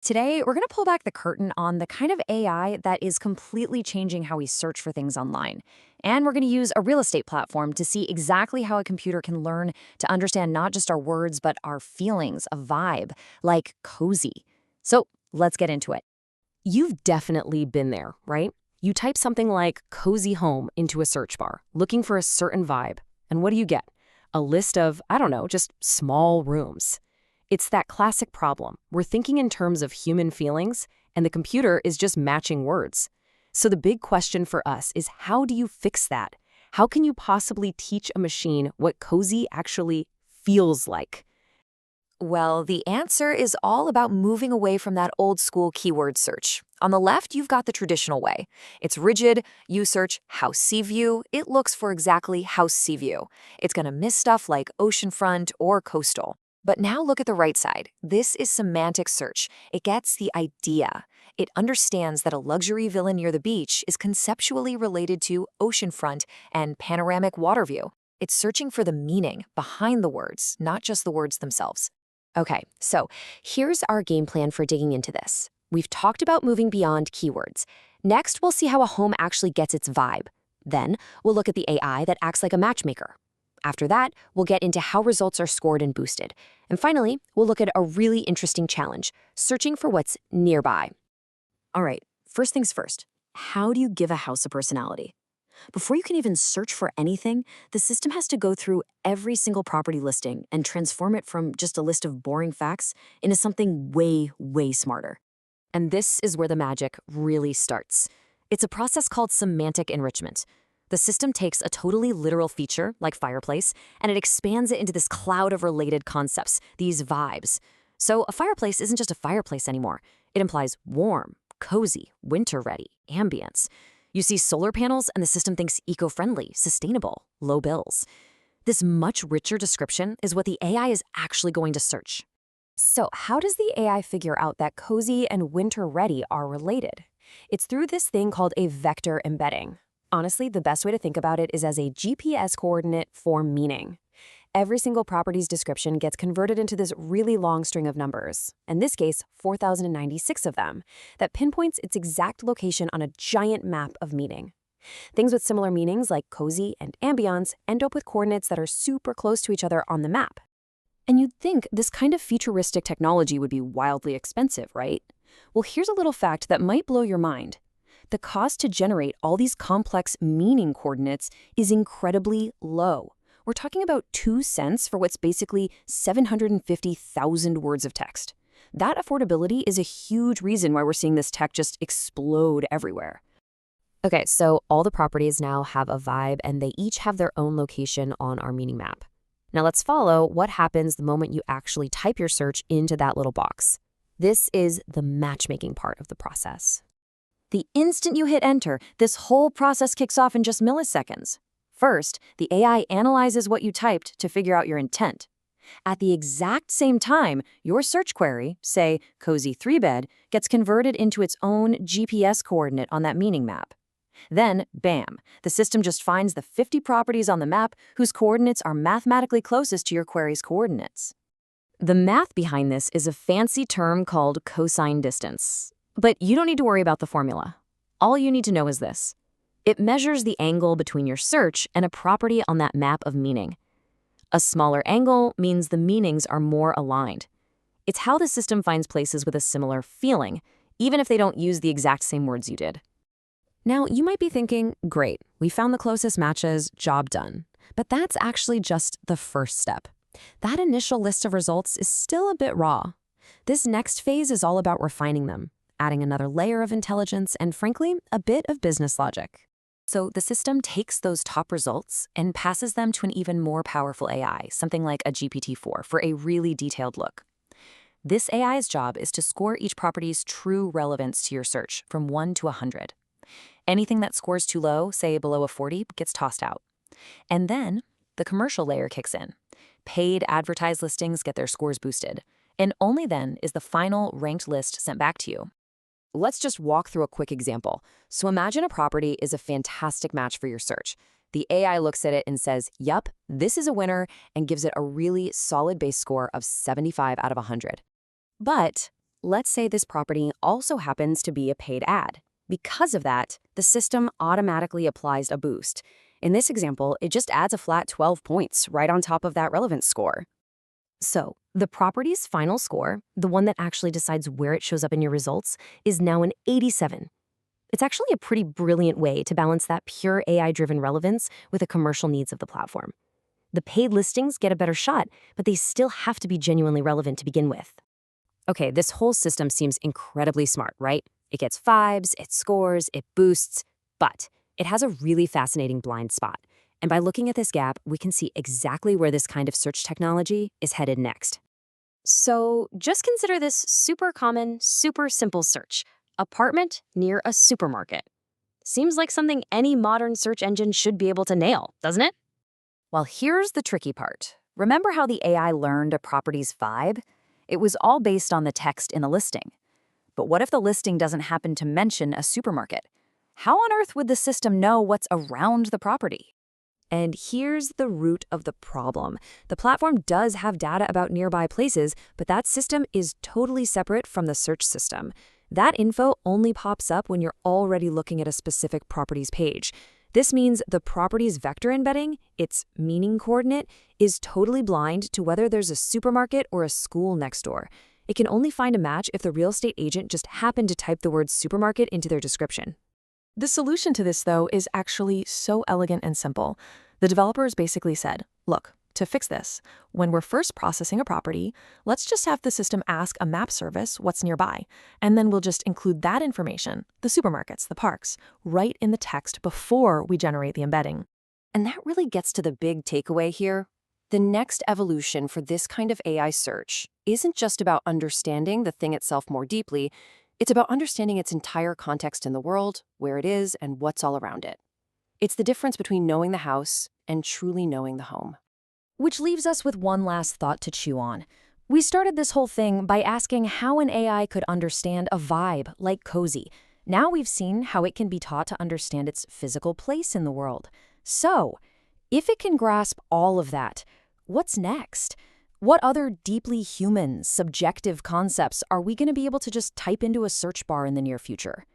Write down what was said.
Today, we're going to pull back the curtain on the kind of AI that is completely changing how we search for things online. And we're going to use a real estate platform to see exactly how a computer can learn to understand not just our words, but our feelings, a vibe, like cozy. So let's get into it. You've definitely been there, right? You type something like cozy home into a search bar, looking for a certain vibe. And what do you get? A list of, I don't know, just small rooms. It's that classic problem. We're thinking in terms of human feelings, and the computer is just matching words. So the big question for us is, how do you fix that? How can you possibly teach a machine what cozy actually feels like? Well, the answer is all about moving away from that old school keyword search. On the left, you've got the traditional way. It's rigid. You search House Sea View. It looks for exactly House Sea View. It's going to miss stuff like oceanfront or coastal. But now look at the right side. This is semantic search. It gets the idea. It understands that a luxury villa near the beach is conceptually related to oceanfront and panoramic water view. It's searching for the meaning behind the words, not just the words themselves. Okay, so here's our game plan for digging into this. We've talked about moving beyond keywords. Next, we'll see how a home actually gets its vibe. Then, we'll look at the AI that acts like a matchmaker. After that, we'll get into how results are scored and boosted. And finally, we'll look at a really interesting challenge, searching for what's nearby. All right, first things first. How do you give a house a personality? Before you can even search for anything, the system has to go through every single property listing and transform it from just a list of boring facts into something way, way smarter. And this is where the magic really starts. It's a process called semantic enrichment. The system takes a totally literal feature, like fireplace, and it expands it into this cloud of related concepts, these vibes. So a fireplace isn't just a fireplace anymore. It implies warm, cozy, winter-ready, ambience. You see solar panels, and the system thinks eco-friendly, sustainable, low bills. This much richer description is what the AI is actually going to search. So how does the AI figure out that cozy and winter-ready are related? It's through this thing called a vector embedding. Honestly, the best way to think about it is as a GPS coordinate for meaning. Every single property's description gets converted into this really long string of numbers, in this case, 4,096 of them, that pinpoints its exact location on a giant map of meaning. Things with similar meanings like cozy and ambiance end up with coordinates that are super close to each other on the map. And you'd think this kind of futuristic technology would be wildly expensive, right? Well, here's a little fact that might blow your mind. The cost to generate all these complex meaning coordinates is incredibly low. We're talking about 2 cents for what's basically 750,000 words of text. That affordability is a huge reason why we're seeing this tech just explode everywhere. Okay, so all the properties now have a vibe and they each have their own location on our meaning map. Now let's follow what happens the moment you actually type your search into that little box. This is the matchmaking part of the process. The instant you hit enter, this whole process kicks off in just milliseconds. First, the AI analyzes what you typed to figure out your intent. At the exact same time, your search query, say cozy 3-bed, gets converted into its own GPS coordinate on that meaning map. Then, bam, the system just finds the 50 properties on the map whose coordinates are mathematically closest to your query's coordinates. The math behind this is a fancy term called cosine distance. But you don't need to worry about the formula. All you need to know is this. It measures the angle between your search and a property on that map of meaning. A smaller angle means the meanings are more aligned. It's how the system finds places with a similar feeling, even if they don't use the exact same words you did. Now, you might be thinking, great, we found the closest matches, job done. But that's actually just the first step. That initial list of results is still a bit raw. This next phase is all about refining them, adding another layer of intelligence, and frankly, a bit of business logic. So the system takes those top results and passes them to an even more powerful AI, something like a GPT-4, for a really detailed look. This AI's job is to score each property's true relevance to your search from 1 to 100. Anything that scores too low, say below a 40, gets tossed out. And then the commercial layer kicks in. Paid advertised listings get their scores boosted. And only then is the final ranked list sent back to you. Let's just walk through a quick example. So imagine a property is a fantastic match for your search. The AI looks at it and says, yup, this is a winner, and gives it a really solid base score of 75 out of 100. But Let's say this property also happens to be a paid ad. Because of that, the system automatically applies a boost. In this example, it just adds a flat 12 points right on top of that relevance score. So, the property's final score, the one that actually decides where it shows up in your results, is now an 87. It's actually a pretty brilliant way to balance that pure AI-driven relevance with the commercial needs of the platform. The paid listings get a better shot, but they still have to be genuinely relevant to begin with. Okay, this whole system seems incredibly smart, right? It gets vibes, it scores, it boosts, but it has a really fascinating blind spot. And by looking at this gap, we can see exactly where this kind of search technology is headed next. So just consider this super common, super simple search: apartment near a supermarket. Seems like something any modern search engine should be able to nail, doesn't it? Well, here's the tricky part. Remember how the AI learned a property's vibe? It was all based on the text in the listing. But what if the listing doesn't happen to mention a supermarket? How on earth would the system know what's around the property? And here's the root of the problem. The platform does have data about nearby places, but that system is totally separate from the search system. That info only pops up when you're already looking at a specific property's page. This means the property's vector embedding, its meaning coordinate, is totally blind to whether there's a supermarket or a school next door. It can only find a match if the real estate agent just happened to type the word supermarket into their description. The solution to this, though, is actually so elegant and simple. The developers basically said, look, to fix this, when we're first processing a property, let's just have the system ask a map service what's nearby, and then we'll just include that information, the supermarkets, the parks, right in the text before we generate the embedding. And that really gets to the big takeaway here. The next evolution for this kind of AI search isn't just about understanding the thing itself more deeply, it's about understanding its entire context in the world, where it is, and what's all around it. It's the difference between knowing the house and truly knowing the home. Which leaves us with one last thought to chew on. We started this whole thing by asking how an AI could understand a vibe like cozy. Now we've seen how it can be taught to understand its physical place in the world. So, if it can grasp all of that, what's next? What other deeply human, subjective concepts are we going to be able to just type into a search bar in the near future?